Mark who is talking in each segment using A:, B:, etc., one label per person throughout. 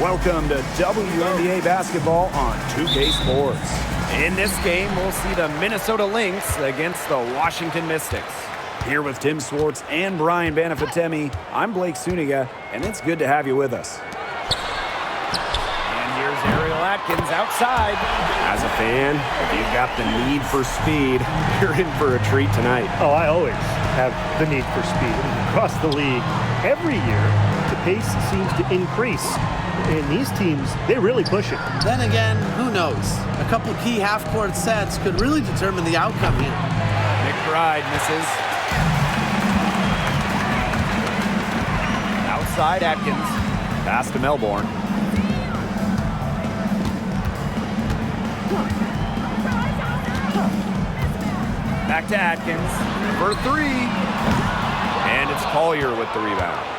A: Welcome to WNBA basketball on 2K Sports. In this game, we'll see the Minnesota Lynx against the Washington Mystics. Here with Tim Swartz and Brian Banafitemi, I'm Blake Suniga, and it's good to have you with us. And here's Ariel Atkins outside.
B: As a fan, if you've got the need for speed, you're in for a treat tonight.
C: Oh, I always have the need for speed. Across the league, every year, the pace seems to increase. And these teams, they really push it.
D: Then again, who knows? A couple key half-court sets could really determine the outcome here.
A: McBride misses. Outside Atkins. Pass to Melbourne. Back to Atkins for three. And it's Collier with the rebound.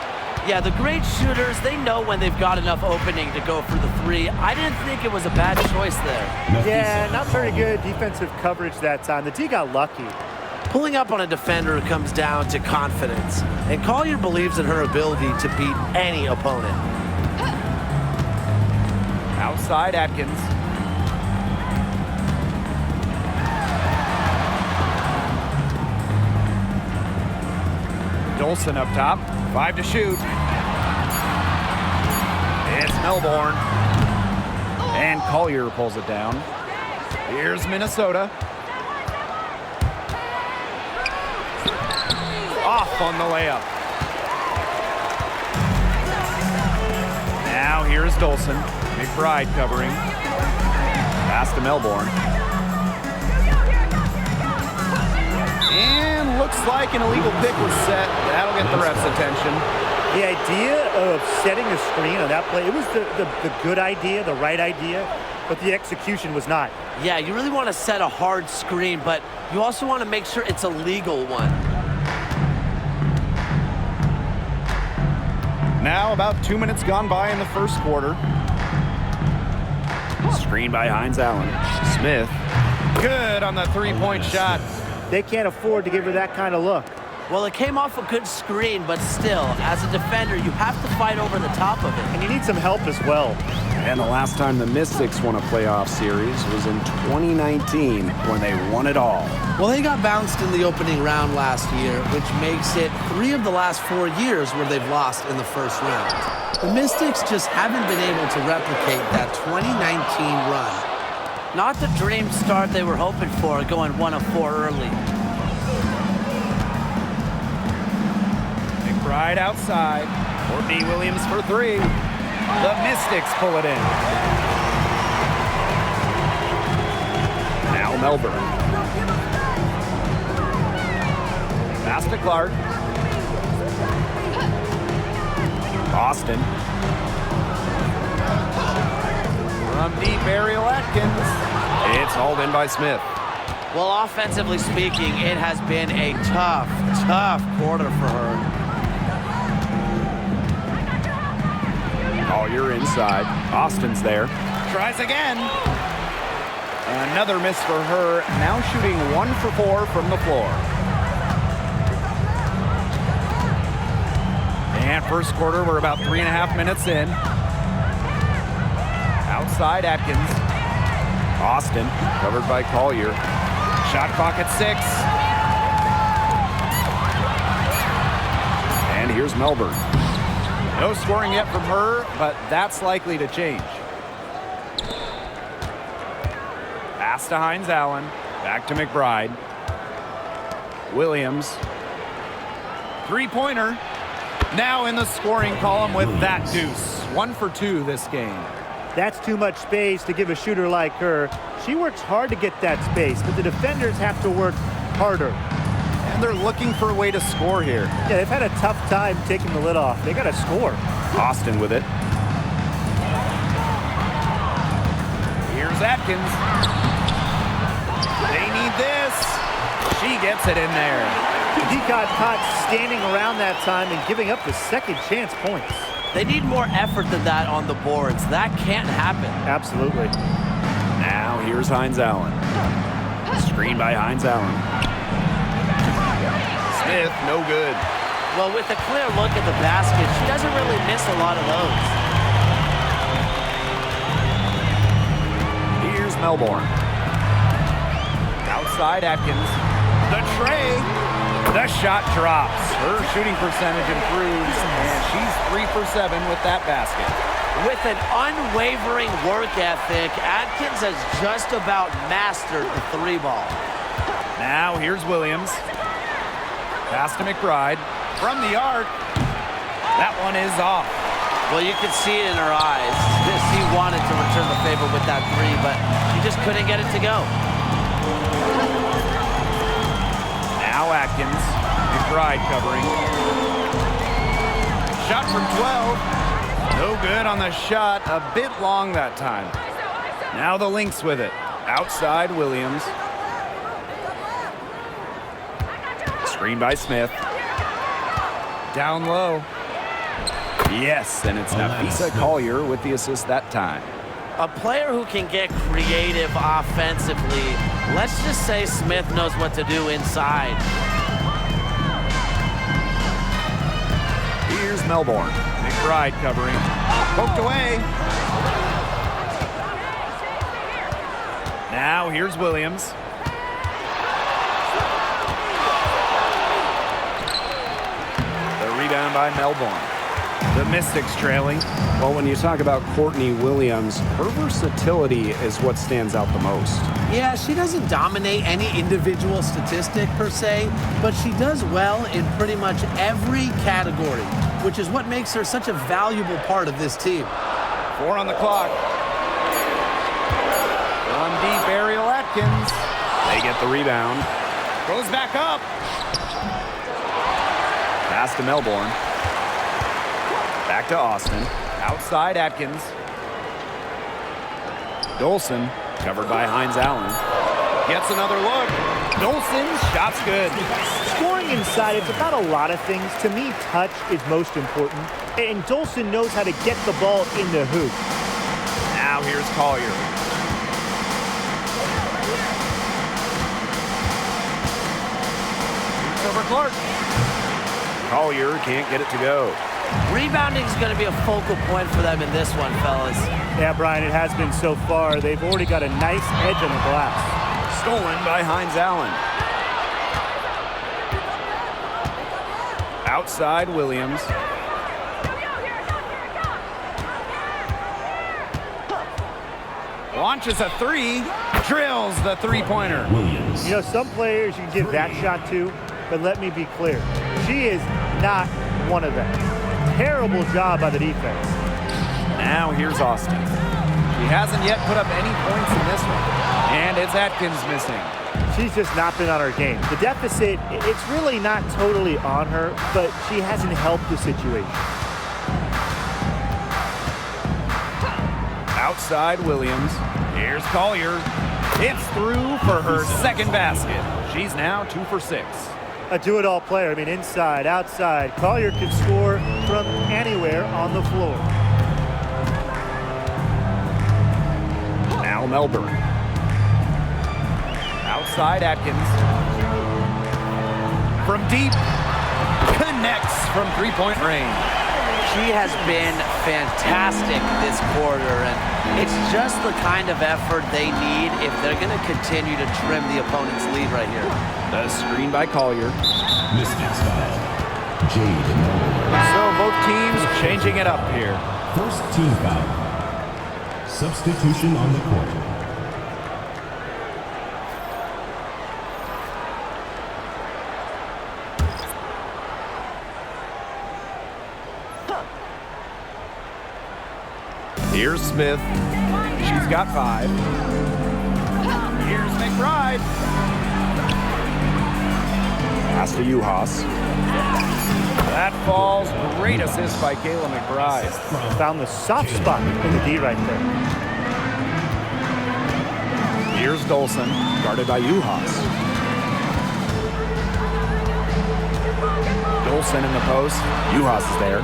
D: Yeah, the great shooters, they know when they've got enough opening to go for the three. I didn't think it was a bad choice there.
C: Yeah, not very good defensive coverage that time. The D got lucky.
D: Pulling up on a defender comes down to confidence, and Collier believes in her ability to beat any opponent.
A: Outside Atkins. Dolson up top. 5 to shoot. It's Melbourne. And Collier pulls it down. Here's Minnesota. Off on the layup. Now here's Dolson. McBride covering. Pass to Melbourne. And looks like an illegal pick was set. That'll get the ref's attention.
C: The idea of setting a screen on that play, it was the good idea, the right idea, but the execution was not.
D: Yeah, you really want to set a hard screen, but you also want to make sure it's a legal one.
A: Now about 2 minutes gone by in the first quarter. Screen by Hines Allen. Smith. Good on the three-point shot.
C: They can't afford to give her that kind of look.
D: Well, it came off a good screen, but still, as a defender, you have to fight over the top of it.
C: And you need some help as well.
B: And the last time the Mystics won a playoff series was in 2019 when they won it all.
D: Well, they got bounced in the opening round last year, which makes it 3 of the last 4 years where they've lost in the first round. The Mystics just haven't been able to replicate that 2019 run. Not the dream start they were hoping for, going 1 of 4 early.
A: McBride outside. Courtney Williams for 3. The Mystics pull it in. Now Melbourne. Pass to Clark. Austin. From deep, Ariel Atkins. It's hauled in by Smith.
D: Well, offensively speaking, it has been a tough quarter for her.
A: Collier inside. Austin's there. Tries again. Another miss for her. Now shooting 1 for 4 from the floor. And first quarter, we're about 3.5 minutes in. Outside Atkins. Austin covered by Collier. Shot clock at 6. And here's Melbourne. No scoring yet from her, but that's likely to change. Pass to Hines Allen. Back to McBride. Williams. Three-pointer. Now in the scoring column with that deuce. 1 for 2 this game.
C: That's too much space to give a shooter like her. She works hard to get that space, but the defenders have to work harder.
A: And they're looking for a way to score here.
C: Yeah, they've had a tough time taking the lid off. They got to score.
A: Austin with it. Here's Atkins. They need this. She gets it in there.
C: He got caught standing around that time and giving up the second chance points.
D: They need more effort than that on the boards. That can't happen.
C: Absolutely.
A: Now here's Hines Allen. Screen by Hines Allen. Smith, no good.
D: Well, with a clear look at the basket, she doesn't really miss a lot of those.
A: Melbourne. Outside Atkins. The tray. The shot drops. Her shooting percentage improves, and she's 3 for 7 with that basket.
D: With an unwavering work ethic, Atkins has just about mastered the three ball.
A: Now here's Williams. Pass to McBride. From the arc. That one is off.
D: Well, you could see it in her eyes. She wanted to return the favor with that three, but she just couldn't get it to go.
A: Now Atkins. McBride covering. Shot from 12. No good on the shot. A bit long that time. Now the Lynx with it. Outside Williams. Screen by Smith. Down low. Yes, and it's Nafisa Collier with the assist that time.
D: A player who can get creative offensively. Let's just say Smith knows what to do inside.
A: Here's Melbourne. McBride covering. Poked away. Now here's Williams. The rebound by Melbourne. The Mystics trailing.
B: Well, when you talk about Courtney Williams, her versatility is what stands out the most.
D: Yeah, she doesn't dominate any individual statistic per se, but she does well in pretty much every category, which is what makes her such a valuable part of this team.
A: 4 on the clock. From deep, Ariel Atkins. They get the rebound. Goes back up. Pass to Melbourne. Back to Austin. Outside Atkins. Dolson, covered by Hines Allen. Gets another look. Dolson, shot's good.
C: Scoring inside, it's about a lot of things. To me, touch is most important. And Dolson knows how to get the ball in the hoop.
A: Now here's Collier. Shoots over Clark. Collier can't get it to go.
D: Rebounding is going to be a focal point for them in this one, fellas.
C: Yeah, Brian, it has been so far. They've already got a nice edge on the glass.
A: Stolen by Hines Allen. Outside Williams. Launches a three. Drills the three-pointer.
E: Williams.
C: You know, some players you can give that shot to, but let me be clear. She is not one of them. Terrible job by the defense.
A: Now here's Austin. She hasn't yet put up any points in this one. And it's Atkins missing.
C: She's just not been on her game. The deficit, it's really not totally on her, but she hasn't helped the situation.
A: Outside Williams. Here's Collier. It's through for her second basket. She's now 2 for 6.
C: A do-it-all player. I mean, inside, outside. Collier can score from anywhere on the floor.
A: Now Melbourne. Outside Atkins. From deep. Connects from three-point range.
D: She has been fantastic this quarter, and it's just the kind of effort they need if they're going to continue to trim the opponent's lead right here.
A: The screen by Collier.
E: Mystic style. Jade Melbourne.
A: So both teams changing it up here.
E: First team foul. Substitution on the court.
A: Here's Smith. She's got 5. Here's McBride. Pass to Uhas. That falls. Great assist by Kayla McBride.
C: Found the soft spot in the D right there.
A: Here's Dolson, guarded by Uhas. Dolson in the post. Uhas is there.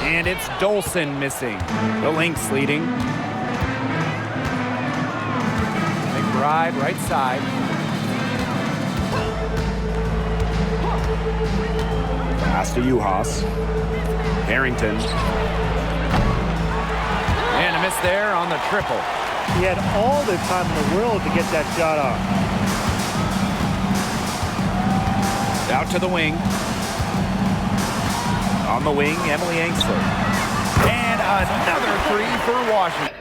A: And it's Dolson missing. The Lynx leading. McBride right side. Pass to Uhas. Harrington. And a miss there on the triple.
C: He had all the time in the world to get that shot off.
A: Out to the wing. On the wing, Emily Ainsford. And another three for Washington.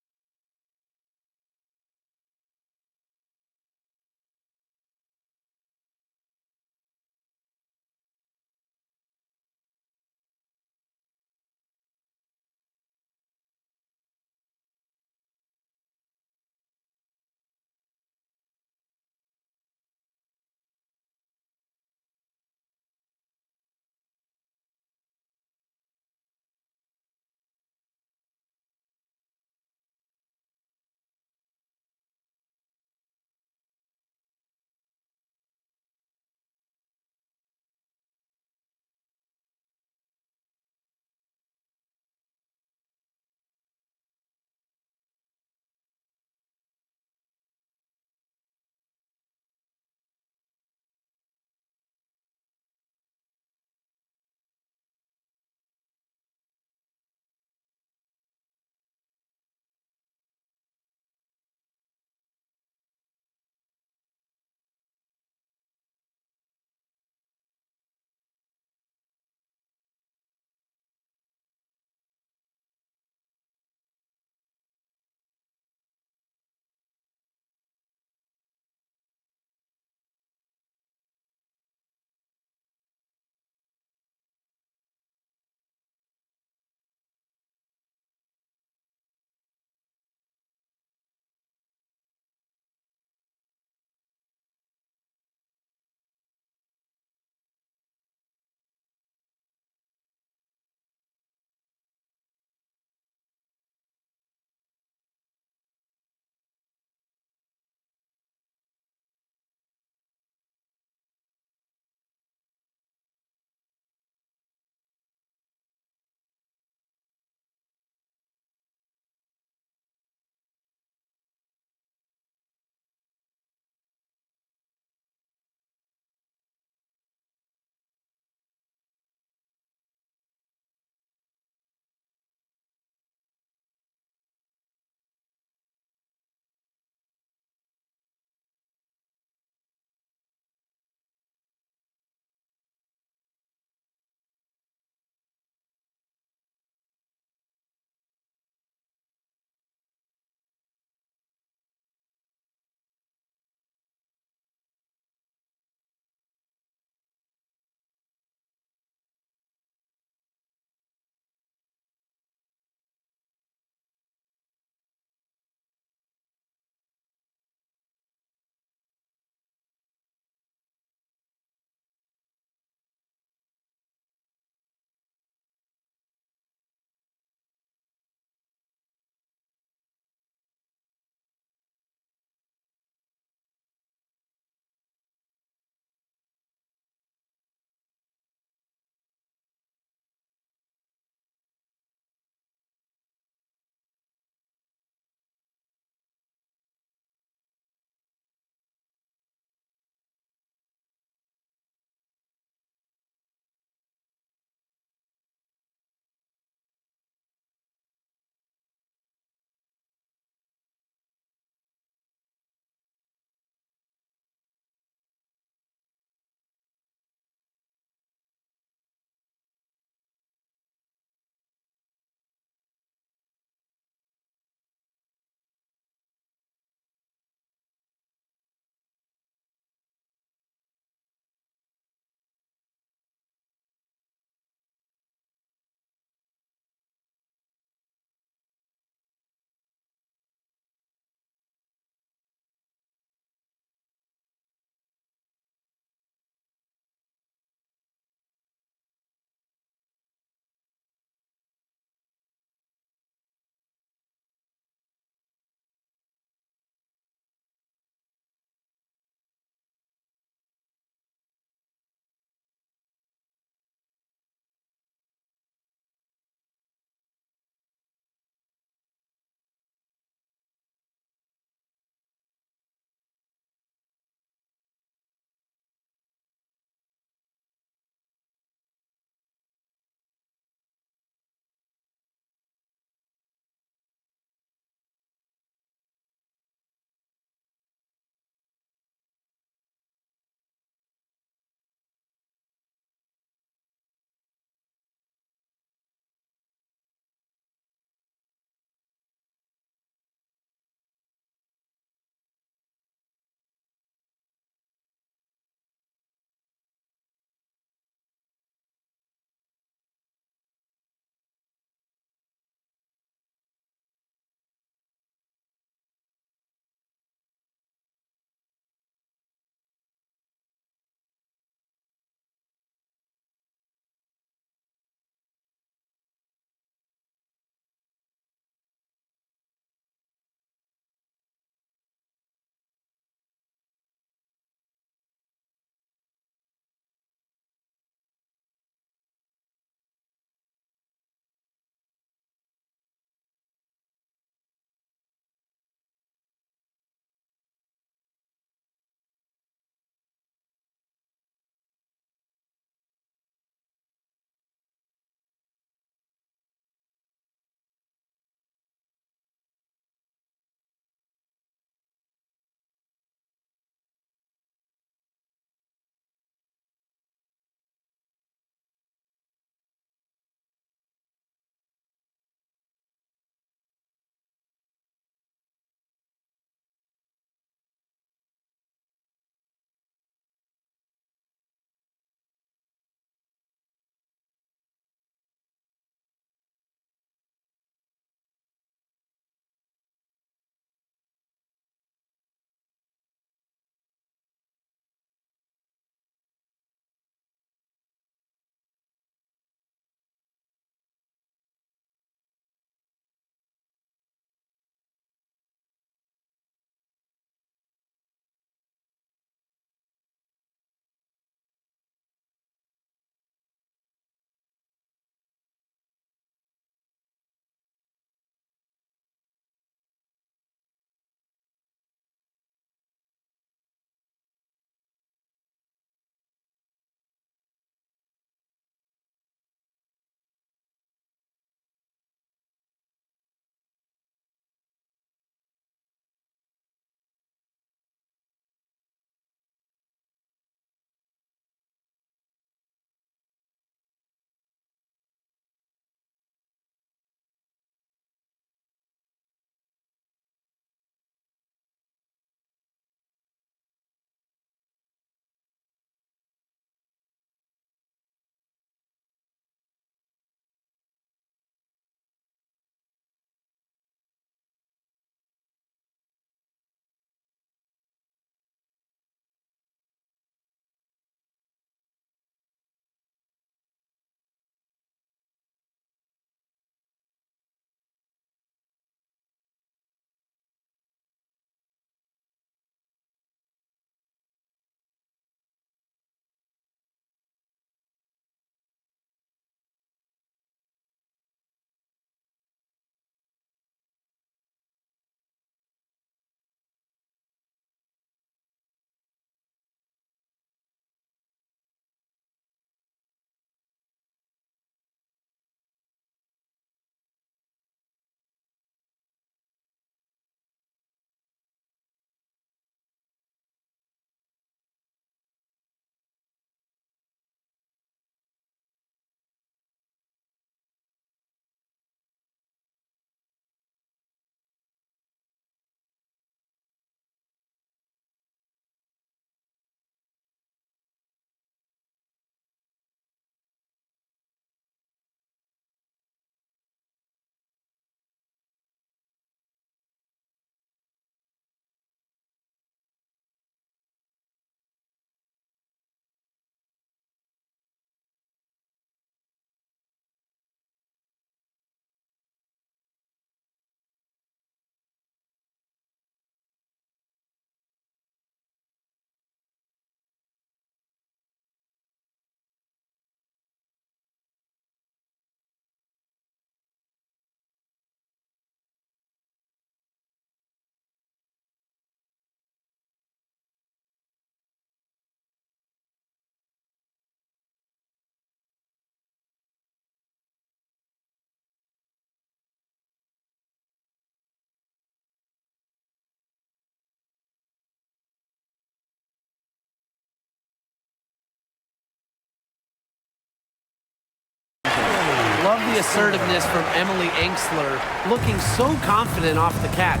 D: Love the assertiveness from Emily Engstler, looking so confident off the catch.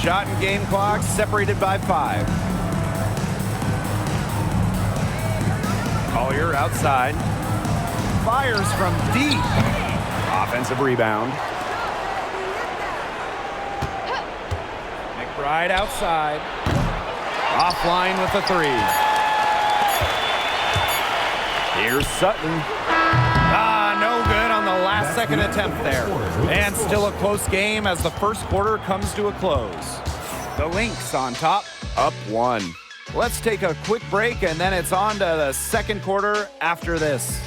A: Shot and game clock separated by 5. Collier outside. Fires from deep. Offensive rebound. McBride outside. Offline with the 3. Here's Sutton. No good on the last second attempt there. And still a close game as the first quarter comes to a close. The Lynx on top, up 1. Let's take a quick break, and then it's on to the second quarter after this.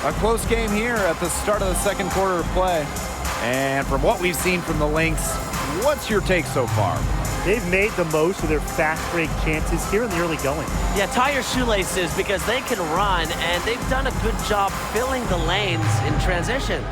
A: A close game here at the start of the second quarter of play. And from what we've seen from the Lynx, what's your take so far?
C: They've made the most of their fast break chances here in the early going.
F: Yeah, tie your shoelaces because they can run, and they've done a good job filling the lanes in transition.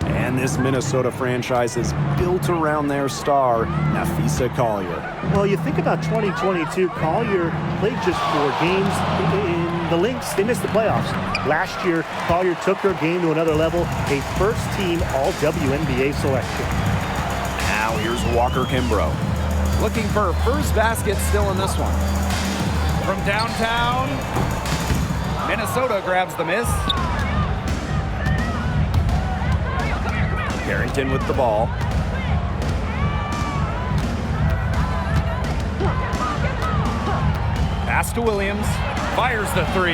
B: And this Minnesota franchise is built around their star, Napheesa Collier.
C: Well, you think about 2022, Collier played just 4 games. In the Lynx, they missed the playoffs. Last year, Collier took their game to another level, a first-team All-WNBA selection.
A: Now here's Walker Kimbrough. Looking for her first basket still in this one. From downtown, Minnesota grabs the miss. Carrington with the ball. Pass to Williams. Fires the 3.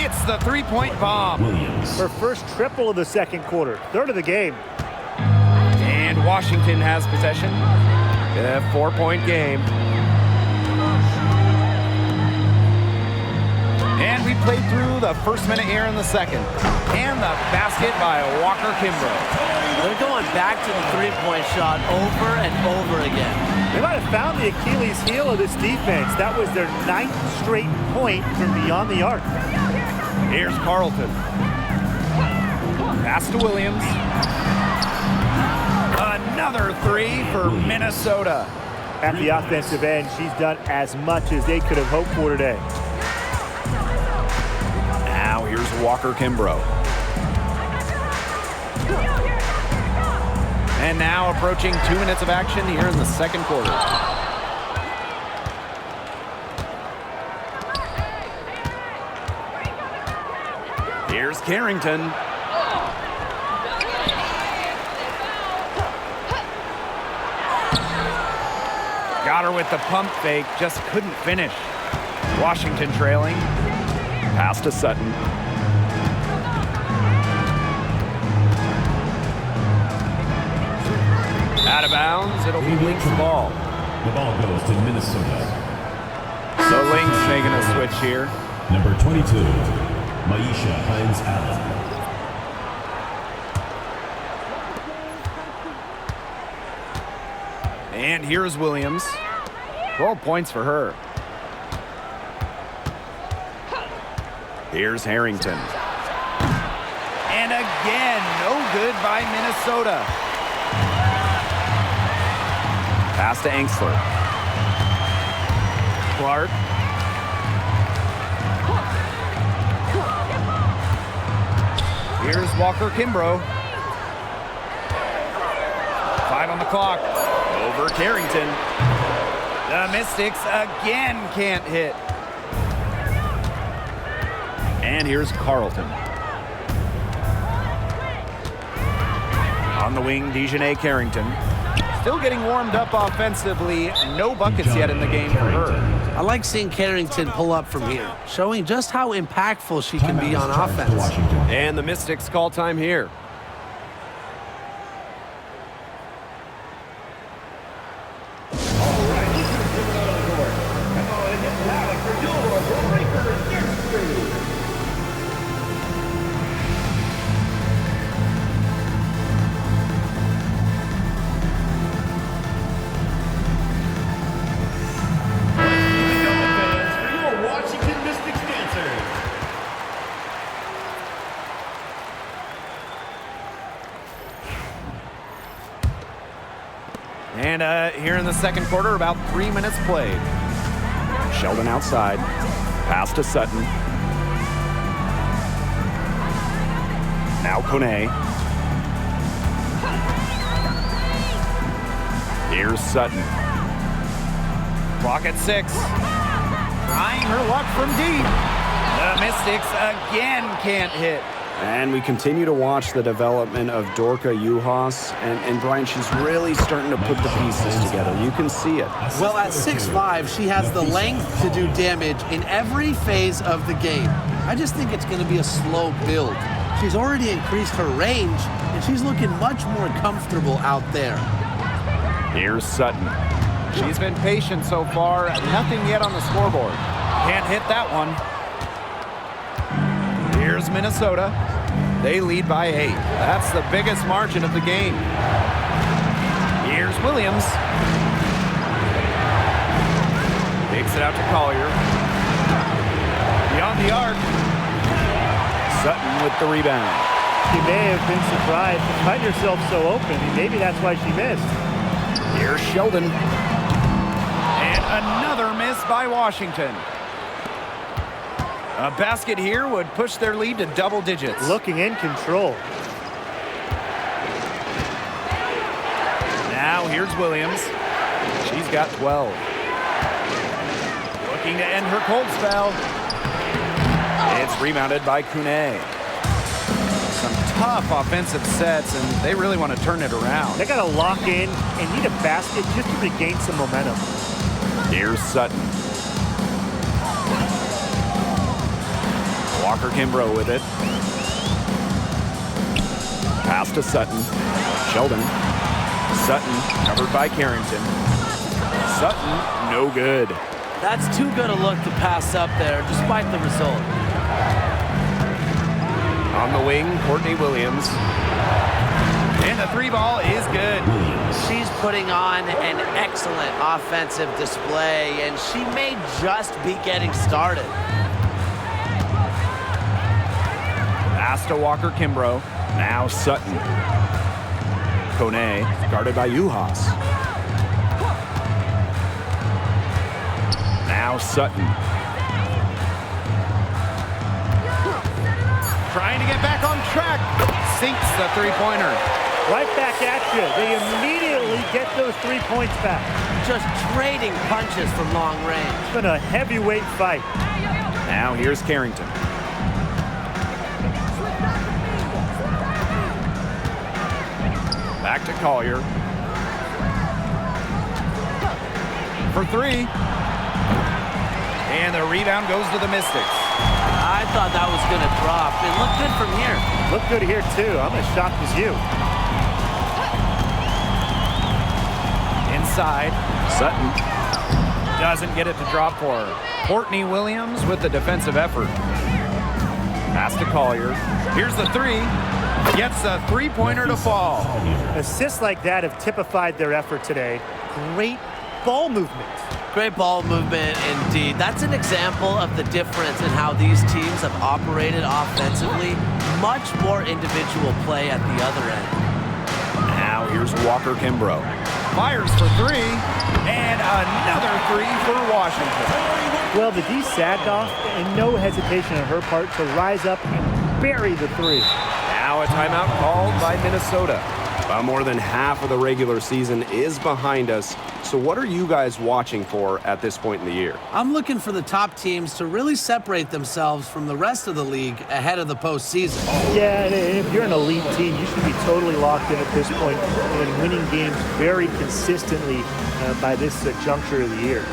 A: Hits the three-point bomb.
E: Williams.
C: Her first triple of the second quarter, third of the game.
A: And Washington has possession. A 4-point game. And we played through the first minute here in the second. And the basket by Walker Kimbrough.
F: They're going back to the three-point shot over and over again.
C: They might have found the Achilles heel of this defense. That was their 9th straight point from beyond the arc.
A: Here's Carlton. Pass to Williams. Another 3 for Minnesota.
C: At the offensive end, she's done as much as they could have hoped for today.
A: Now here's Walker Kimbrough. And now approaching 2 minutes of action here in the second quarter. Here's Carrington. Got her with the pump fake, just couldn't finish. Washington trailing. Pass to Sutton. Out of bounds, it'll be Lynx ball.
E: The ball goes to Minnesota.
A: So Lynx making a switch here.
E: Number 22, Maisha Hines-Allen.
A: And here's Williams. 12 points for her. Here's Harrington. And again, no good by Minnesota. Pass to Angsler. Clark. Here's Walker Kimbrough. 5 on the clock. Over Carrington. The Mystics again can't hit. And here's Carlton. On the wing, Dejanay Carrington. Still getting warmed up offensively. No buckets yet in the game for her.
D: I like seeing Carrington pull up from here, showing just how impactful she can be on offense.
A: And the Mystics call time here. And here in the second quarter, about 3 minutes played.
B: Sheldon outside. Pass to Sutton. Now Kone. Here's Sutton.
A: Clock at 6. Trying her luck from deep. The Mystics again can't hit.
B: And we continue to watch the development of Dorka Juhas. And Brian, she's really starting to put the pieces together. You can see it.
D: Well, at 6'5", she has the length to do damage in every phase of the game. I just think it's going to be a slow build. She's already increased her range, and she's looking much more comfortable out there.
B: Here's Sutton.
A: She's been patient so far. Nothing yet on the scoreboard. Can't hit that one. Here's Minnesota. They lead by 8. That's the biggest margin of the game. Here's Williams. Takes it out to Collier. Beyond the arc. Sutton with the rebound.
C: She may have been surprised to find herself so open. Maybe that's why she missed.
A: Here's Sheldon. And another miss by Washington. A basket here would push their lead to double digits.
C: Looking in control.
A: Now here's Williams. She's got 12. Looking to end her cold spell. It's rebounded by Kune. Some tough offensive sets, and they really want to turn it around.
C: They got to lock in and need a basket just to regain some momentum.
A: Here's Sutton. Walker Kimbrough with it. Pass to Sutton. Sheldon. Sutton covered by Carrington. Sutton, no good.
F: That's too good a look to pass up there, despite the result.
A: On the wing, Courtney Williams. And the 3 ball is good.
F: She's putting on an excellent offensive display, and she may just be getting started.
A: Pass to Walker Kimbrough. Now Sutton. Kone guarded by Uhas. Now Sutton. Trying to get back on track. Sinks the three-pointer.
C: Right back at you. They immediately get those 3 points back.
F: Just trading punches from long range.
C: It's been a heavyweight fight.
A: Now here's Carrington. Back to Collier. For 3. And the rebound goes to the Mystics.
F: I thought that was going to drop. It looked good from here.
C: Looked good here, too. I'm as shocked as you.
A: Inside. Sutton doesn't get it to drop for her. Courtney Williams with the defensive effort. Pass to Collier. Here's the 3. Gets a three-pointer to fall.
C: Assists like that have typified their effort today. Great ball movement.
F: Great ball movement indeed. That's an example of the difference in how these teams have operated offensively. Much more individual play at the other end.
A: Now here's Walker Kimbrough. Fires for 3. And another 3 for Washington.
C: Well, the D sagged off, and no hesitation on her part to rise up and bury the 3.
A: Now a timeout called by Minnesota.
B: More than half of the regular season is behind us. So what are you guys watching for at this point in the year?
D: I'm looking for the top teams to really separate themselves from the rest of the league ahead of the postseason.
C: Yeah, and if you're an elite team, you should be totally locked in at this point and winning games very consistently by this juncture of the year.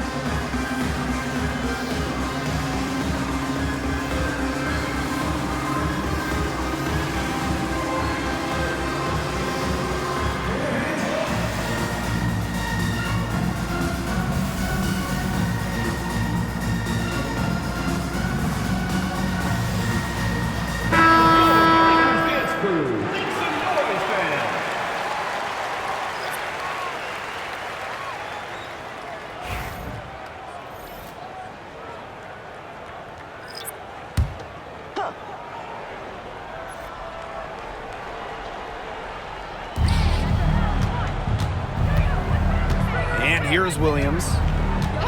A: And here's Williams.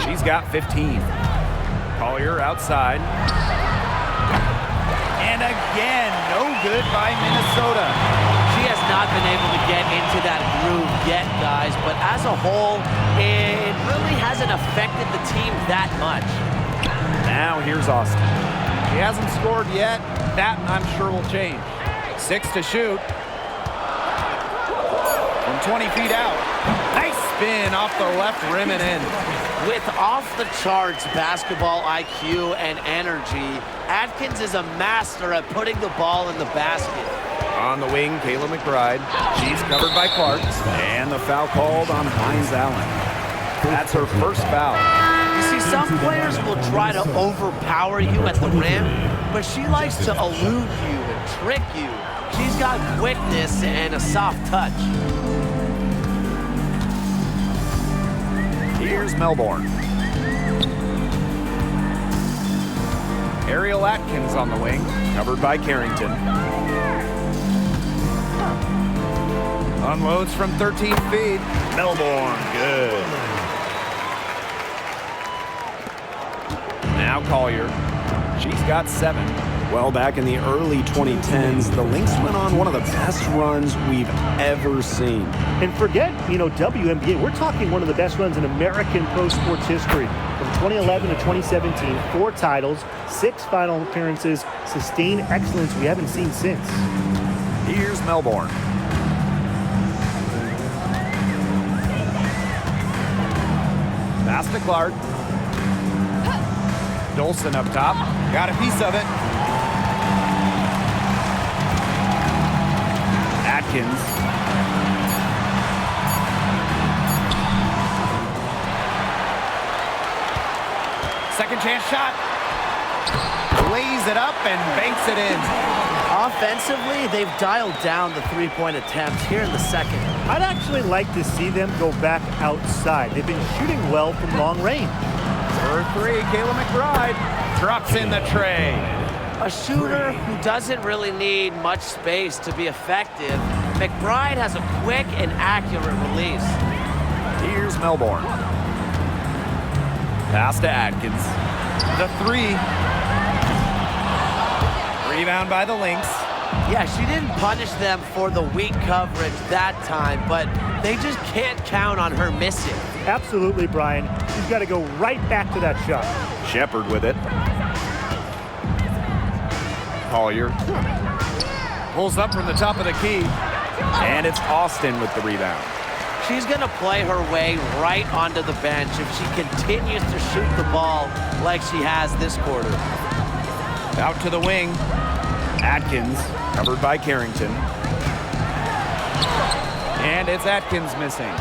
A: She's got 15. Collier outside. And again, no good by Minnesota.
F: She has not been able to get into that groove yet, guys, but as a whole, it really hasn't affected the team that much.
A: Now here's Austin. She hasn't scored yet. That, I'm sure, will change. 6 to shoot. From 20 feet out. Nice spin off the left rim and in.
F: With off-the-charts basketball IQ and energy, Atkins is a master at putting the ball in the basket.
A: On the wing, Kayla McBride. She's covered by Clark. And the foul called on Hines Allen. That's her first foul.
F: You see Some players will try to overpower you at the rim, but she likes to elude you and trick you. She's got quickness and a soft touch.
A: Here's Melbourne. Ariel Atkins on the wing, covered by Carrington. Unloads from 13 feet. Melbourne, good. Now Collier. She's got 7.
B: Well, back in the early 2010s, the Lynx went on one of the best runs we've ever seen.
C: And forget, WNBA, we're talking one of the best runs in American pro sports history. From 2011 to 2017, 4 titles, 6 final appearances, sustained excellence we haven't seen since.
A: Here's Melbourne. Pass to Clark. Dolson up top. Got a piece of it. Atkins. Second chance shot. Lays it up and banks it in.
F: Offensively, they've dialed down the three-point attempts here in the second.
C: I'd actually like to see them go back outside. They've been shooting well from long range.
A: For 3, Kayla McBride drops in the tray.
F: A shooter who doesn't really need much space to be effective, McBride has a quick and accurate release.
A: Here's Melbourne. Pass to Atkins. The 3. Rebound by the Lynx.
F: Yeah, she didn't punish them for the weak coverage that time, but they just can't count on her missing.
C: Absolutely, Brian. She's got to go right back to that shot.
A: Shepard with it. Collier pulls up from the top of the key, and it's Austin with the rebound.
F: She's going to play her way right onto the bench if she continues to shoot the ball like she has this quarter.
A: Out to the wing. Atkins, covered by Carrington. And it's Atkins missing.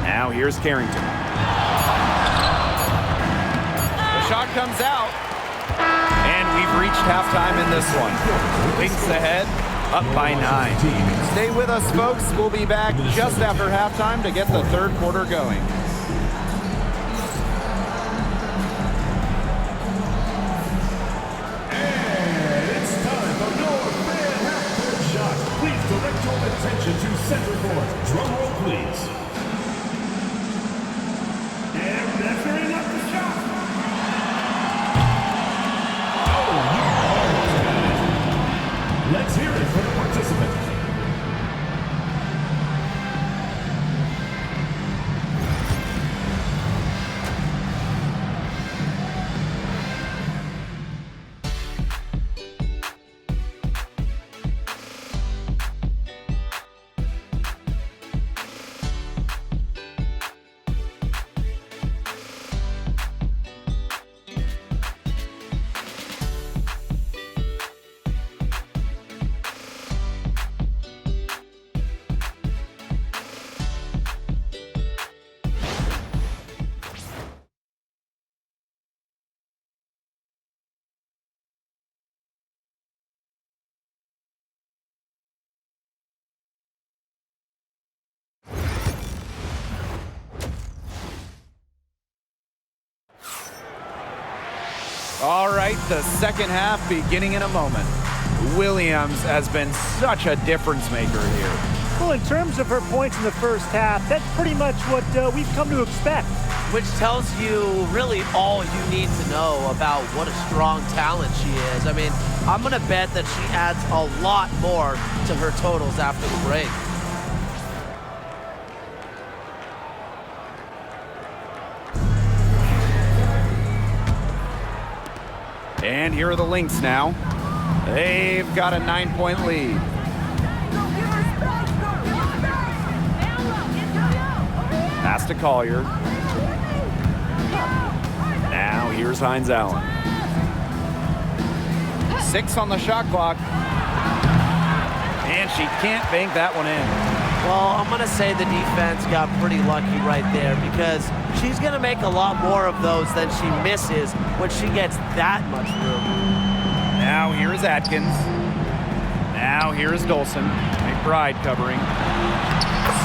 A: Now here's Carrington. The shot comes out. And we've reached halftime in this one. Lynx ahead, up by 9. Stay with us, folks. We'll be back just after halftime to get the third quarter going.
E: Attention to center court. Drum roll, please. And measuring up the shot. Oh, you almost got it. Let's hear it for the participant.
A: All right, the second half beginning in a moment. Williams has been such a difference maker here.
C: Well, in terms of her points in the first half, that's pretty much what we've come to expect.
F: Which tells you really all you need to know about what a strong talent she is. I mean, I'm going to bet that she adds a lot more to her totals after the break.
A: And here are the Lynx now. They've got a 9-point lead. Pass to Collier. Now here's Hines Allen. 6 on the shot clock. And she can't bank that one in.
F: Well, I'm going to say the defense got pretty lucky right there because she's going to make a lot more of those than she misses when she gets that much room.
A: Now here is Atkins. Now here is Dolson. McBride covering.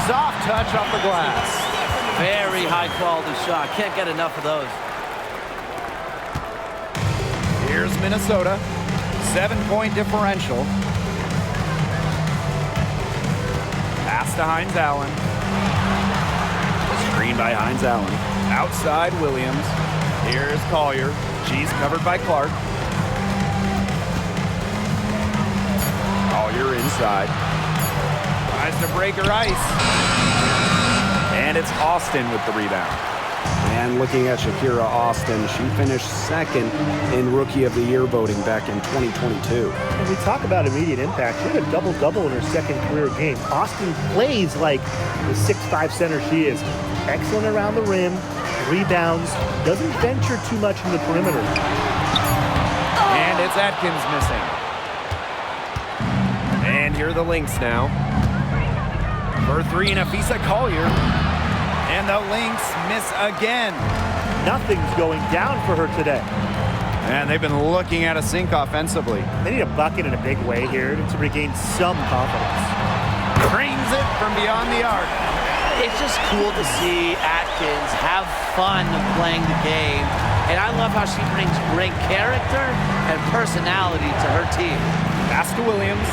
A: Soft touch off the glass.
F: Very high quality shot. Can't get enough of those.
A: Here's Minnesota. 7-point differential. Pass to Hines Allen. Screen by Hines Allen. Outside Williams. Here's Collier. She's covered by Clark. Collier inside. Tries to break her ice. And it's Austin with the rebound.
B: And looking at Shakira Austin, she finished second in Rookie of the Year voting back in 2022.
C: When we talk about immediate impact, she had a double-double in her second career game. Austin plays like the 6'5" center she is. Excellent around the rim, rebounds, doesn't venture too much in the perimeter.
A: And it's Atkins missing. And here are the Lynx now. For three, Nafisa Collier. And the Lynx miss again.
C: Nothing's going down for her today.
A: And they've been looking at a sink offensively.
C: They need a bucket in a big way here to regain some confidence.
A: Cranes it from beyond the arc.
F: It's just cool to see Atkins have fun playing the game. And I love how she brings great character and personality to her team.
A: Pass to Williams.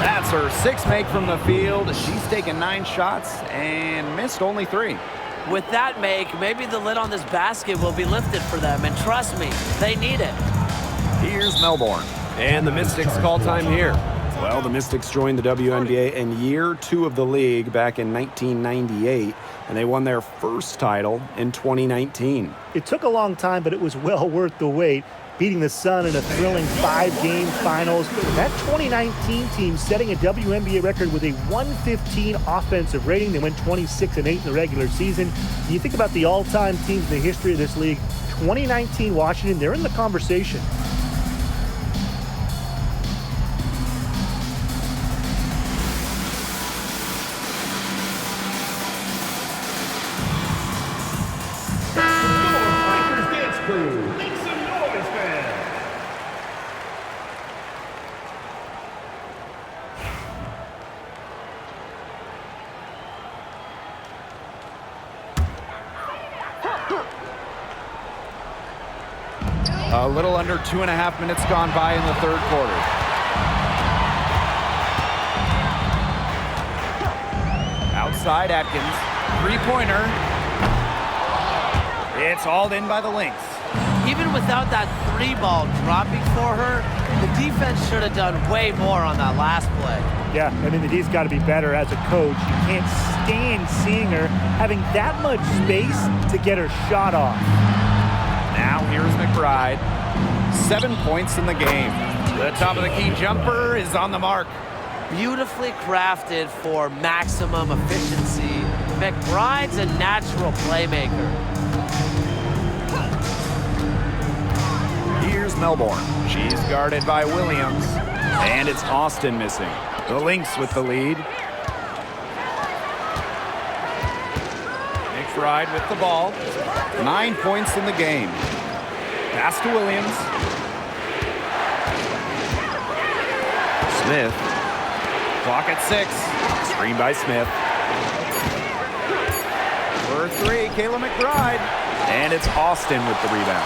A: That's her sixth make from the field. She's taken 9 shots and missed only 3.
F: With that make, maybe the lid on this basket will be lifted for them. And trust me, they need it.
A: Here's Melbourne. And the Mystics call time here.
B: Well, the Mystics joined the WNBA in year 2 of the league back in 1998, and they won their first title in 2019.
C: It took a long time, but it was well worth the wait, beating the Sun in a thrilling 5-game finals. That 2019 team setting a WNBA record with a 115 offensive rating. They went 26-8 in the regular season. You think about the all-time teams in the history of this league, 2019 Washington, they're in the conversation.
A: A little under 2.5 minutes gone by in the third quarter. Outside Atkins. 3-pointer. It's hauled in by the Lynx.
F: Even without that 3-ball dropping for her, the defense should have done way more on that last play.
C: Yeah, I mean, the D's got to be better as a coach. You can't stand seeing her having that much space to get her shot off.
A: Now here's McBride. 7 points in the game. The top of the key jumper is on the mark.
F: Beautifully crafted for maximum efficiency. McBride's a natural playmaker.
A: Here's Melbourne. She's guarded by Williams. And it's Austin missing. The Lynx with the lead. McBride with the ball. 9 points in the game. Pass to Williams. Smith. Clock at 6. Screen by Smith. For 3, Kayla McBride. And it's Austin with the rebound.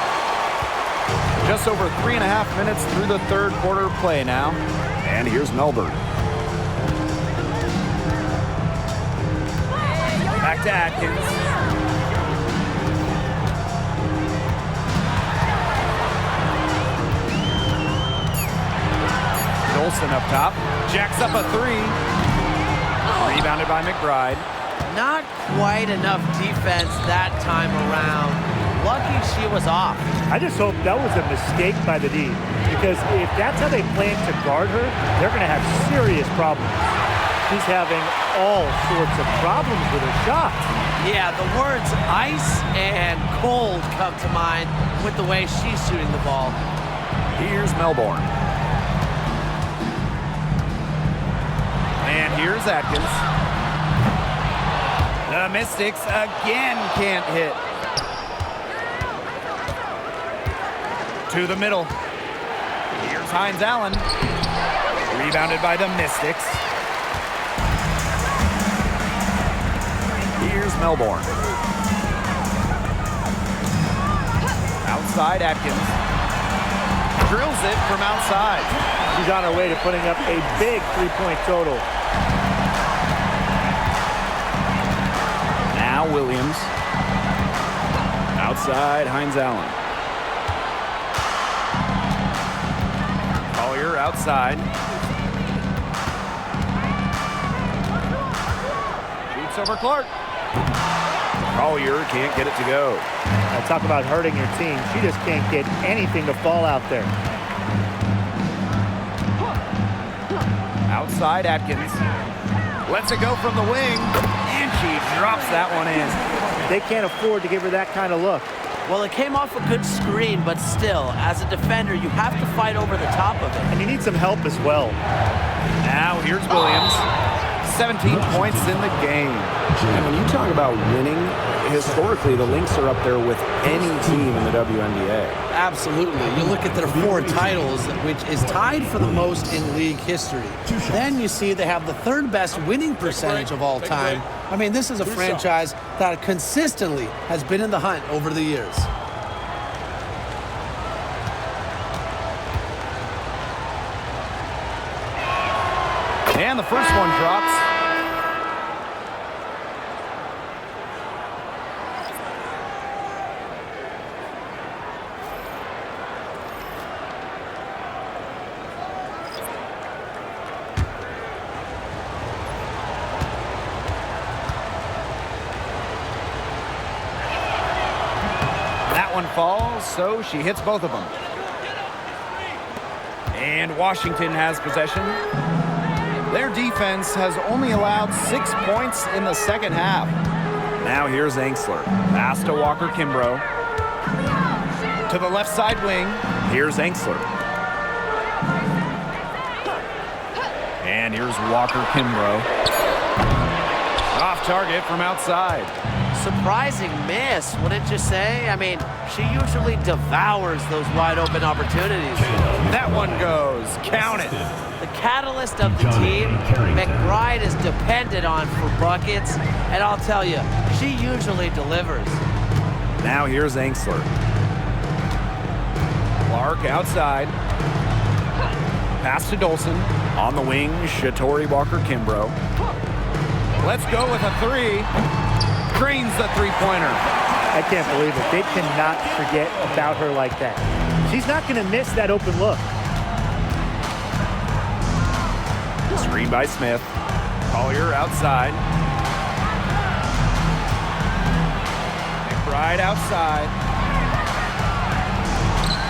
A: Just over 3.5 minutes through the third quarter play now. And here's Melbourne. Back to Atkins. Dolson up top. Jacks up a 3. Rebounded by McBride.
F: Not quite enough defense that time around. Lucky she was off.
C: I just hope that was a mistake by the D, because if that's how they plan to guard her, they're going to have serious problems. She's having all sorts of problems with her shot.
F: Yeah, the words ice and cold come to mind with the way she's shooting the ball.
A: Here's Melbourne. And here's Atkins. The Mystics again can't hit. To the middle. Here's Hines Allen. Rebounded by the Mystics. Here's Melbourne. Outside Atkins. Drills it from outside.
C: She's on her way to putting up a big three-point total.
A: Now Williams. Outside Hines Allen. Collier outside. Shoots over Clark. Collier can't get it to go.
C: Now talk about hurting your team. She just can't get anything to fall out there.
A: Outside Atkins. Lets it go from the wing. And she drops that one in.
C: They can't afford to give her that kind of look.
F: Well, it came off a good screen, but still, as a defender, you have to fight over the top of it.
C: And you need some help as well.
A: Now here's Williams. 17 points in the game.
B: And when you talk about winning, historically, the Lynx are up there with any team in the WNBA.
D: Absolutely. You look at their 4 titles, which is tied for the most in league history. Then you see they have the 3rd best winning percentage of all time. I mean, this is a franchise that consistently has been in the hunt over the years.
A: And the first one drops. That one falls, so she hits both of them. And Washington has possession. Their defense has only allowed 6 points in the second half. Now here's Angsler. Pass to Walker Kimbrough. To the left side wing. Here's Angsler. And here's Walker Kimbrough. Off target from outside.
F: Surprising miss, wouldn't you say? I mean, she usually devours those wide open opportunities.
A: That one goes. Count it.
F: The catalyst of the team, McBride is depended on for buckets, and I'll tell you, she usually delivers.
A: Now here's Angsler. Clark outside. Pass to Dolson. On the wing, Shatori Walker Kimbrough. Let's go with a 3. Drains the three-pointer.
C: I can't believe it. They cannot forget about her like that. She's not going to miss that open look.
A: Screen by Smith. Collier outside. McBride outside.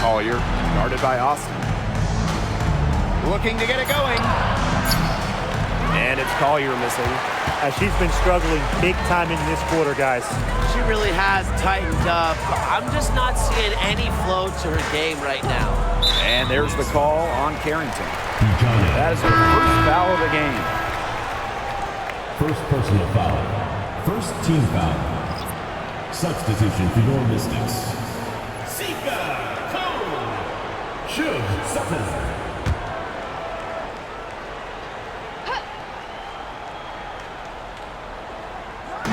A: Collier guarded by Austin. Looking to get it going. And it's Collier missing.
C: She's been struggling big time in this quarter, guys.
F: She really has tightened up. I'm just not seeing any flow to her game right now.
A: And there's the call on Carrington. That is her first foul of the game.
E: First personal foul. First team foul. Substitution for your Mystics. Sika Cole. Shug Sutton.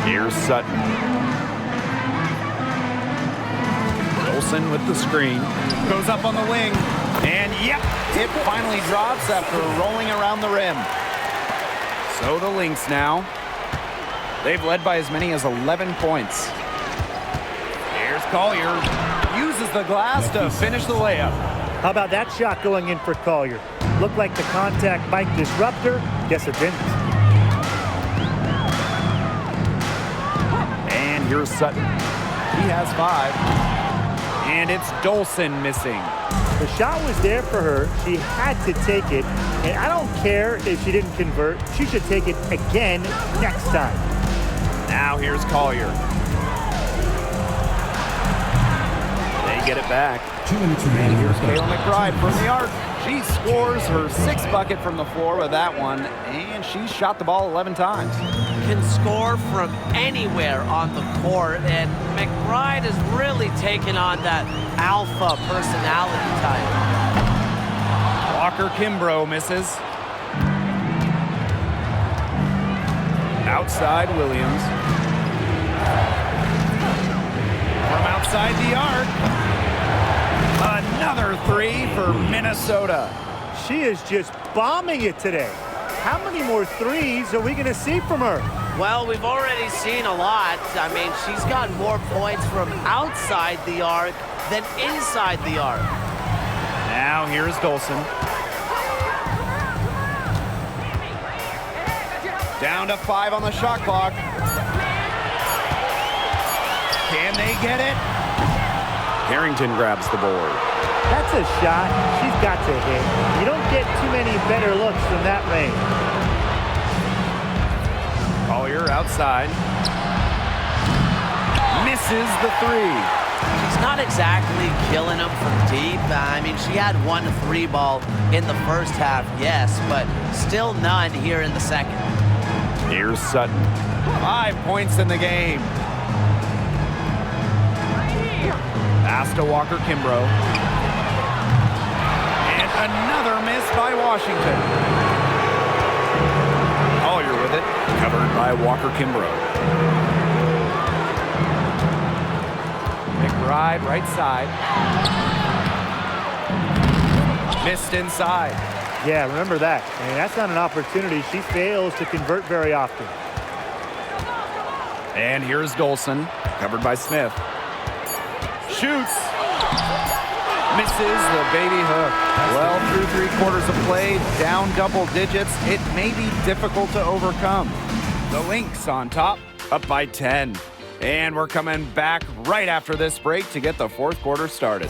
A: Here's Sutton. Olsen with the screen. Goes up on the wing. And yep, it finally drops after rolling around the rim. So the Lynx now. They've led by as many as 11 points. Here's Collier. Uses the glass to finish the layup.
C: How about that shot going in for Collier? Looked like the contact might disrupt her. Guess it didn't.
A: And here's Sutton. He has 5. And it's Dolson missing.
C: The shot was there for her. She had to take it. And I don't care if she didn't convert. She should take it again next time.
A: Now here's Collier. They get it back.
E: 2 minutes
A: And
E: remaining.
A: here's Kayla McBride from the arc. She scores her 6th bucket from the floor with that one, and she's shot the ball 11 times.
F: Can score from anywhere on the court, and McBride has really taken on that alpha personality type.
A: Walker Kimbrough misses. Outside Williams. From outside the arc. Another 3 for Minnesota.
C: She is just bombing it today. How many more threes are we going to see from her?
F: Well, we've already seen a lot. I mean, she's got more points from outside the arc than inside the arc.
A: Now here's Dolson. Down to 5 on the shot clock. Can they get it?
B: Harrington grabs the board.
C: That's a shot she's got to hit. You don't get too many better looks from that range.
A: Collier outside. Misses the 3.
F: She's not exactly killing them from deep. I mean, she had 1 3 ball in the first half, yes, but still none here in the second.
B: Here's Sutton.
A: 5 points in the game. Pass to Walker Kimbrough. And another miss by Washington. Collier with it. Covered by Walker Kimbrough. McBride right side. Missed inside.
C: Yeah, remember that. And that's not an opportunity she fails to convert very often.
A: And here's Dolson. Covered by Smith. Shoots. Misses the baby hook. Well, through 3/4 of play, down double digits, it may be difficult to overcome. The Lynx on top, up by 10. And we're coming back right after this break to get the 4th quarter started.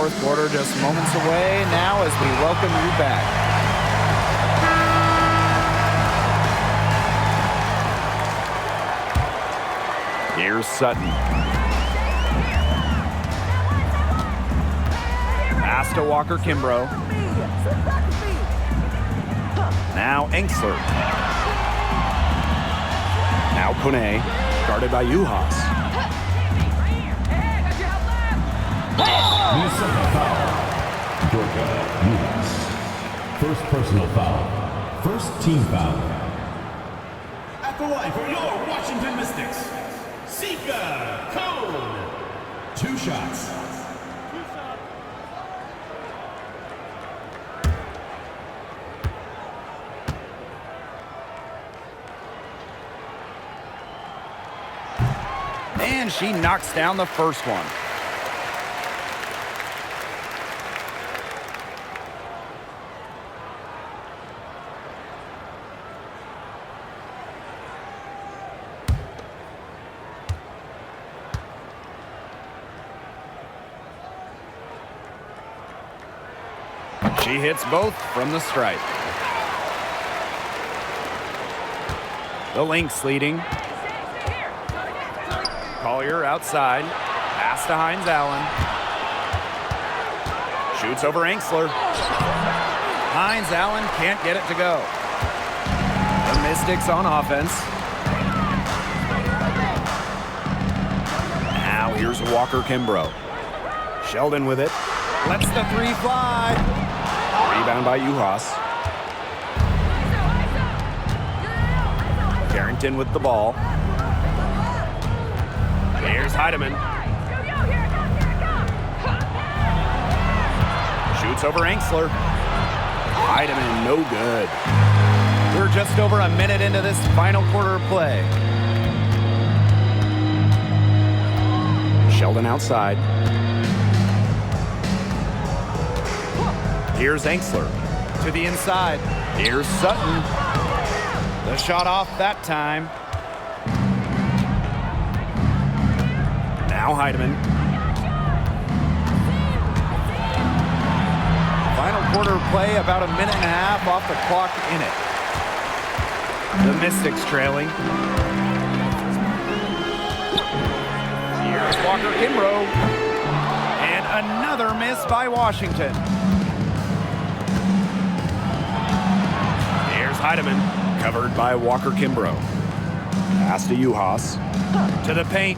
A: fourth quarter just moments away now as we welcome you back. Here's Sutton. Pass to Walker Kimbrough. Now Enxler. Now Kone, guarded by Uhas.
E: Minnesota foul. Georgia, U.S. First personal foul. First team foul. At the line for your Washington Mystics, Sika Cone. 2 shots.
A: And she knocks down the first one. She hits both from the stripe. The Lynx leading. Collier outside. Pass to Hines Allen. Shoots over Enxler. Hines Allen can't get it to go. The Mystics on offense. Now here's Walker Kimbrough. Sheldon with it. Lets the 3 fly. Rebound by Uhas. Carrington with the ball. Here's Heidemann. Shoots over Enxler. Heidemann, no good. We're just over a minute into this final quarter of play. Sheldon outside. Here's Enxler to the inside. Here's Sutton. The shot off that time. Now Heidemann. Final quarter play, about a minute and a half off the clock in it. The Mystics trailing. Here's Walker Kimbrough. And another miss by Washington. Here's Heidemann, covered by Walker Kimbrough. Pass to Uhas. To the paint.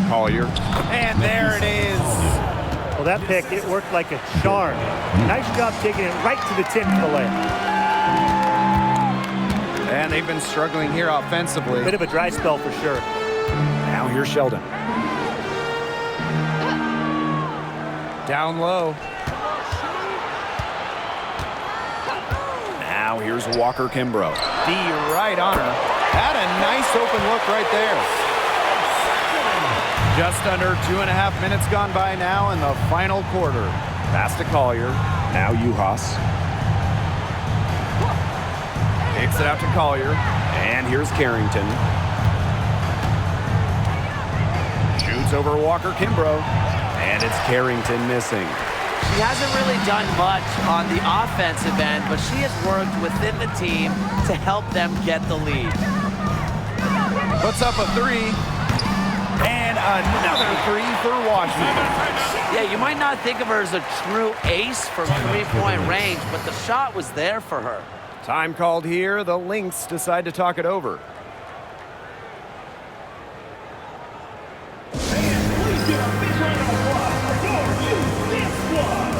A: Collier. And there it is.
C: Well, that pick, it worked like a charm. Nice job taking it right to the tip of the leg.
A: And they've been struggling here offensively.
C: Bit of a dry spell for sure.
A: Now here's Sheldon. Down low. Now here's Walker Kimbrough. D right on her. Had a nice open look right there. Just under 2.5 minutes gone by now in the final quarter. Pass to Collier. Now Uhas. Kicks it out to Collier. And here's Carrington. Shoots over Walker Kimbrough. And it's Carrington missing.
F: She hasn't really done much on the offensive end, but she has worked within the team to help them get the lead.
A: Puts up a 3. And another 3 for Washington.
F: Yeah, you might not think of her as a true ace from three-point range, but the shot was there for her.
A: Time called here. The Lynx decide to talk it over.
E: Please give a big round of applause for your U.S. squad.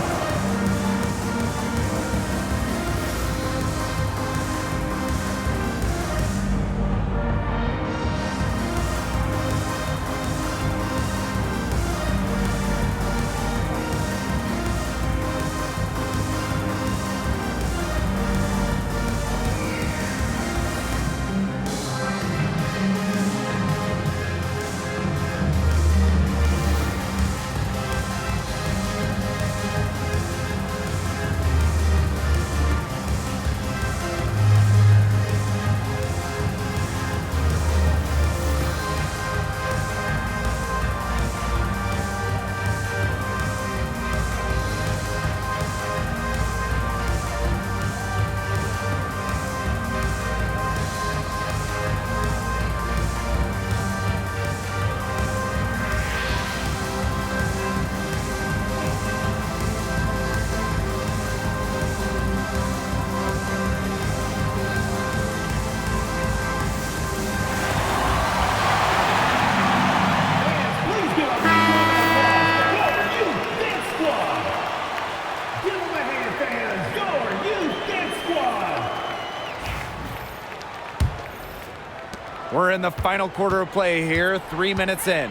A: We're in the final quarter of play here, 3 minutes in.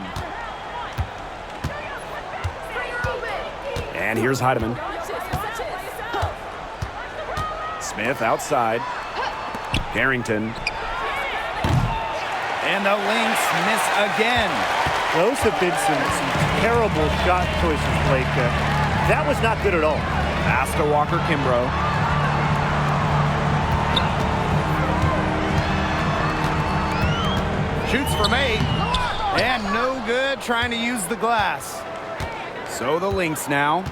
B: And here's Heidemann.
A: Smith outside. Carrington. And the Lynx miss again.
C: Those have been some terrible shot choices, Blake. That was not good at all.
A: Pass to Walker Kimbrough. Shoots from 8. And no good, trying to use the glass. So the Lynx now.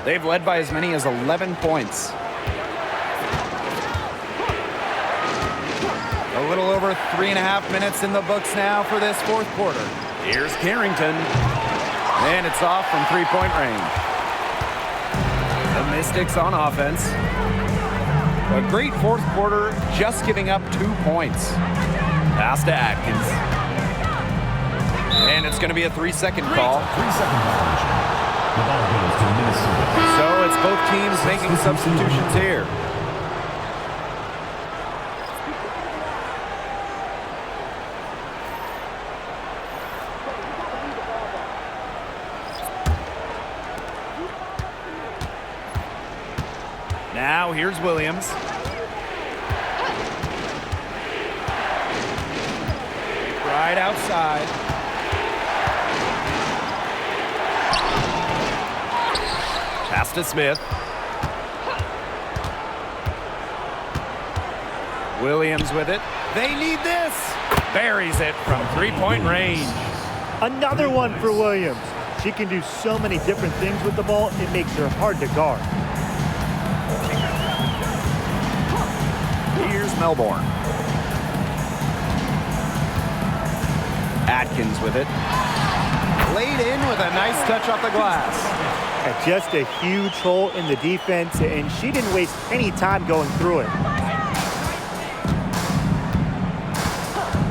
A: They've led by as many as 11 points. A little over 3.5 minutes in the books now for this fourth quarter. Here's Carrington. And it's off from three-point range. The Mystics on offense. A great fourth quarter, just giving up 2 points. Pass to Atkins. And it's going to be a 3-second call.
E: 3-second violation. The ball goes to Minnesota.
A: So it's both teams making substitutions here. Now here's Williams. Right outside. Pass to Smith. Williams with it. They need this. Buries it from three-point range.
C: Another one for Williams. She can do so many different things with the ball, it makes her hard to guard.
A: Here's Melbourne. Atkins with it. Laid in with a nice touch off the glass.
C: Just a huge hole in the defense, and she didn't waste any time going through it.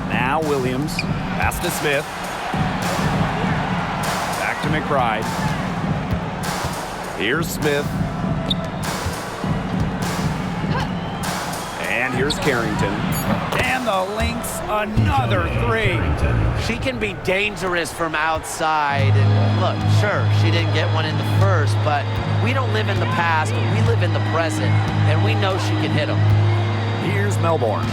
A: Now Williams. Pass to Smith. Back to McBride. Here's Smith. And here's Carrington. And the Lynx, another 3.
F: She can be dangerous from outside. And look, sure, she didn't get one in the first, but we don't live in the past. We live in the present, and we know she can hit them.
A: Here's Melbourne.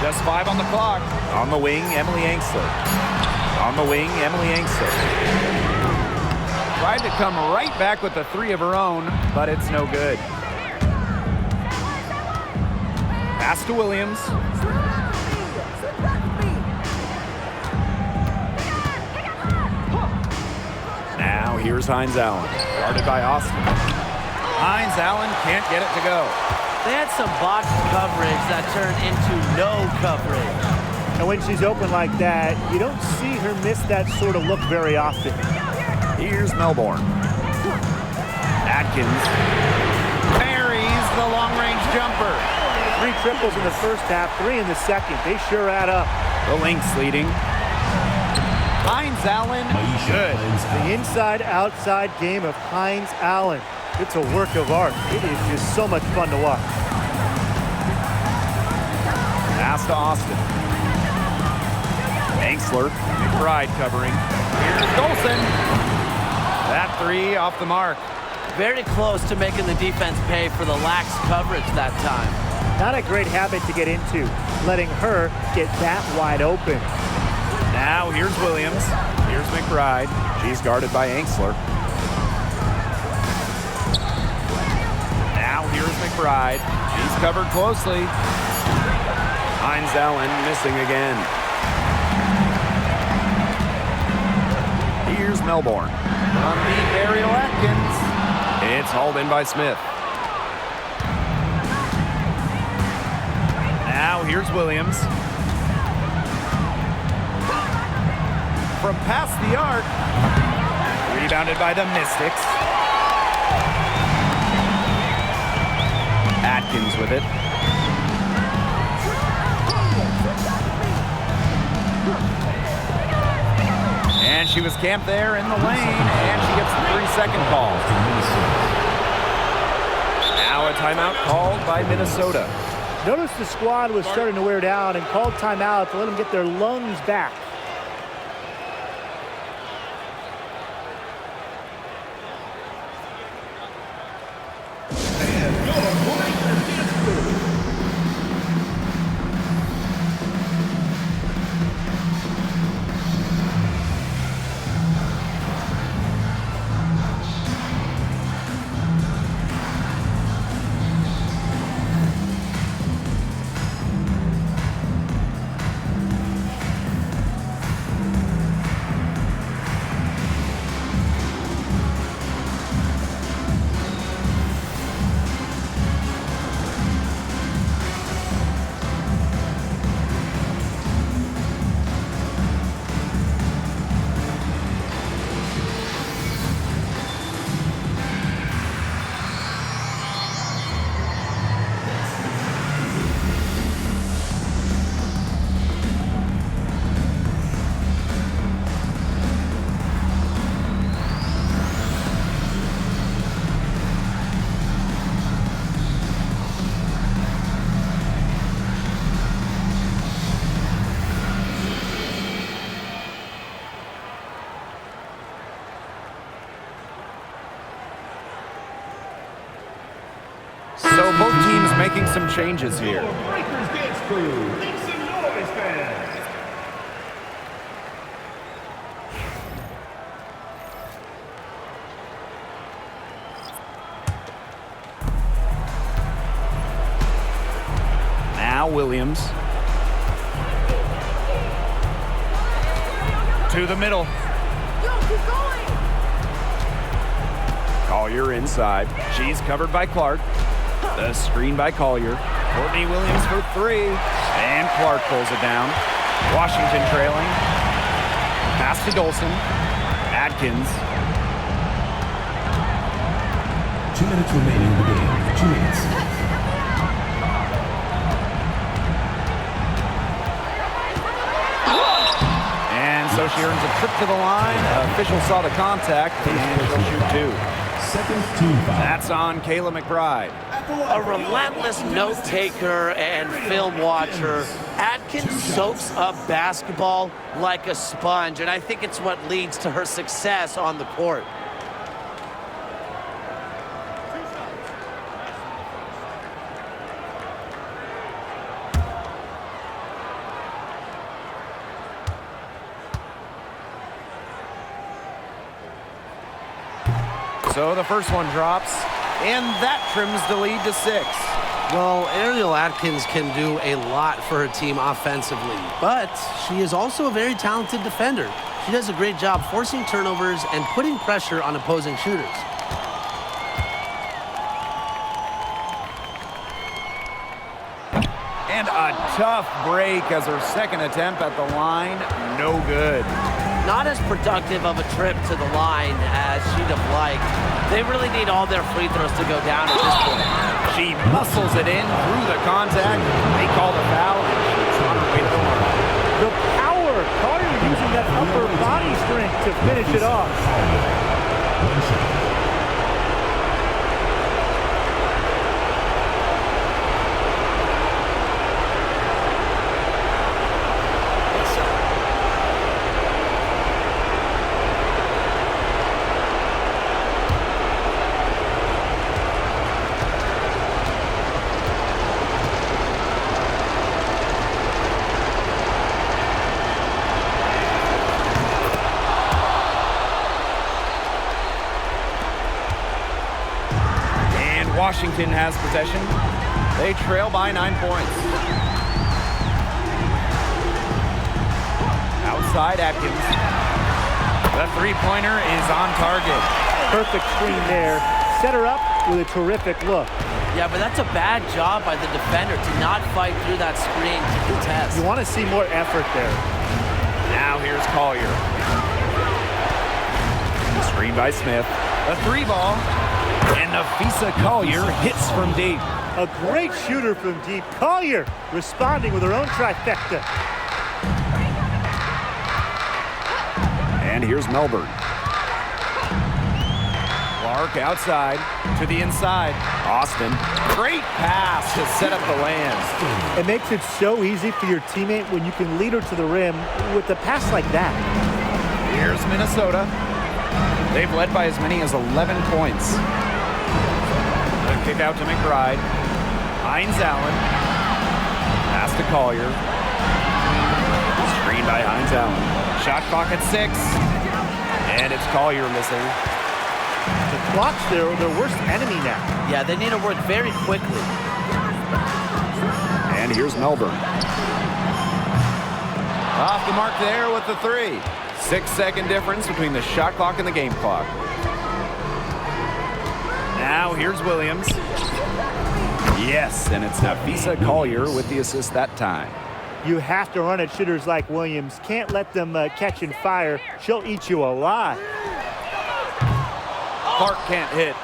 A: Just 5 on the clock. On the wing, Emily Angsler. On the wing, Emily Angsler. Tried to come right back with a 3 of her own, but it's no good. Pass to Williams. Now here's Hines Allen, guarded by Austin. Hines Allen can't get it to go.
F: They had some box coverage that turned into no coverage.
C: And when she's open like that, you don't see her miss that sort of look very often.
A: Here's Melbourne. Atkins parries the long-range jumper.
C: 3 triples in the first half, 3 in the second. They sure add up.
A: The Lynx leading. Hines Allen, good.
C: The inside-outside game of Hines Allen. It's a work of art. It is just so much fun to watch.
A: Pass to Austin. Angsler, McBride covering. Here's Golson. That 3 off the mark.
F: Very close to making the defense pay for the lax coverage that time.
C: Not a great habit to get into, letting her get that wide open.
A: Now here's Williams. Here's McBride. She's guarded by Angsler. Now here's McBride. She's covered closely. Hines Allen missing again. Here's Melbourne. On the Ariel Atkins. It's hauled in by Smith. Now here's Williams. From past the arc. Rebounded by the Mystics. Atkins with it. And she was camped there in the lane, and she gets the 3-second call. timeout called by Minnesota.
C: Notice the squad was starting to wear down and called timeout to let them get their lungs back.
A: So both teams making some changes here.
E: Breakers dance crew, make some noise, fans.
A: Now Williams. To the middle. Collier inside. She's covered by Clark. The screen by Collier. Courtney Williams for three. And Clark pulls it down. Washington trailing. Pass to Dolson. Atkins.
E: 2 minutes remaining in the game. 2 minutes.
A: And so she earns a trip to the line. Official saw the contact, and she'll shoot two.
E: Second team foul.
A: That's on Kayla McBride.
F: A relentless note taker and film watcher. Atkins soaks up basketball like a sponge, and I think it's what leads to her success on the court.
A: So the first one drops, and that trims the lead to 6.
D: Well, Ariel Atkins can do a lot for her team offensively, but she is also a very talented defender. She does a great job forcing turnovers and putting pressure on opposing shooters.
A: And a tough break as her second attempt at the line, no good.
F: Not as productive of a trip to the line as she'd have liked. They really need all their free throws to go down at this point.
A: She muscles it in through the contact. They call the foul, and she's on her way to the line.
C: The power. Collier using that upper body strength to finish it off.
A: Washington has possession. They trail by 9 points. Outside Atkins. The three-pointer is on target.
C: Perfect screen there. Set her up with a terrific look.
F: Yeah, but that's a bad job by the defender to not fight through that screen to contest.
C: You want to see more effort there.
A: Now here's Collier. Screen by Smith. A three ball. And Nafisa Collier hits from deep.
C: A great shooter from deep. Collier responding with her own trifecta.
A: And here's Melbourne. Clark outside to the inside. Austin, great pass to set up the land.
C: It makes it so easy for your teammate when you can lead her to the rim with a pass like that.
A: Here's Minnesota. They've led by as many as 11 points. The kick out to McBride. Hines Allen. Pass to Collier. Screen by Hines Allen. Shot clock at 6. And it's Collier missing.
C: The clock's their worst enemy now.
F: Yeah, they need to work very quickly.
A: And here's Melbourne. Off the mark there with the 3. 6-second difference between the shot clock and the game clock. Now here's Williams. Yes, and it's Nafisa Collier with the assist that time.
C: You have to run at shooters like Williams. Can't let them catch and fire. She'll eat you alive.
A: Clark can't hit.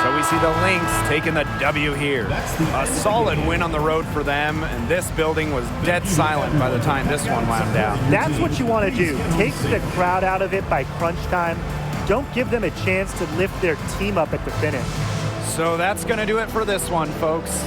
A: So we see the Lynx taking the W here. A solid win on the road for them, and this building was dead silent by the time this one wound down.
C: That's what you want to do. Take the crowd out of it by crunch time. Don't give them a chance to lift their team up at the finish.
A: So that's going to do it for this one, folks.